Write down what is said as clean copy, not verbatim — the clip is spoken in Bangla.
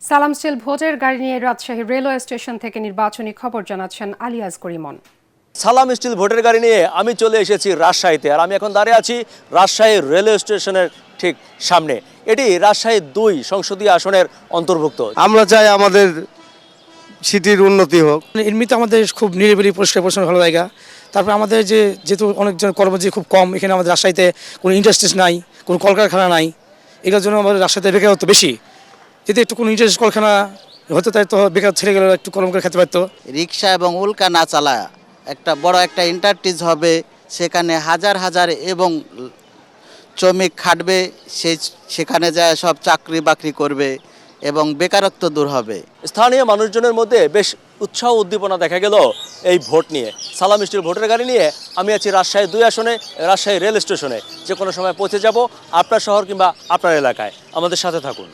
সালাম স্টিল ভোটের গাড়ি নিয়ে রাজশাহী রেলওয়ে স্টেশন থেকে নির্বাচনী খবর জানাচ্ছেন আলিয়াজ করিমন। সালাম স্টিল ভোটের গাড়ি নিয়ে আমি চলে এসেছি রাজশাহীতে, আর আমি এখন দাঁড়িয়ে আছি রাজশাহী রেলওয়ে স্টেশনের ঠিক সামনে। এটি রাজশাহী ২ সংসদীয় আসনের অন্তর্ভুক্ত। আমরা চাই আমাদের সিটির উন্নতি হোক। এমনিতে আমাদের খুব নিরিবিলি পরিষ্কার পরিচ্ছন্ন ভালো জায়গা। তারপরে আমাদের যেহেতু অনেকজন কর্মজীবী খুব কম, এখানে আমাদের রাজশাহীতে কোনো ইন্ডাস্ট্রিজ নাই, কোনো কলকারখানা নাই, এটার জন্য আমাদের রাজশাহীতে বেকারত্ব বেশি। যদি একটু কোনো ইন্ডাস্ট্রি কলকারখানা হতে তাই তো বেকার ছেড়ে গেলে একটু কলম করে খেতে পারতো। রিক্সা এবং উল্কা না চালায় একটা বড় একটা ইন্ডাস্ট্রিজ হবে, সেখানে হাজার হাজার এবং শ্রমিক খাটবে, সেখানে যায় সব চাকরি বাকরি করবে এবং বেকারত্ব দূর হবে। স্থানীয় মানুষজনের মধ্যে বেশ উৎসাহ উদ্দীপনা দেখা গেল এই ভোট নিয়ে। সালাম স্টিল ভোটের গাড়ি নিয়ে আমি আছি রাজশাহী ২ আসনে, রাজশাহী রেল স্টেশনে। যে কোনো সময় পৌঁছে যাব আপনার শহর কিংবা আপনার এলাকায়। আমাদের সাথে থাকুন।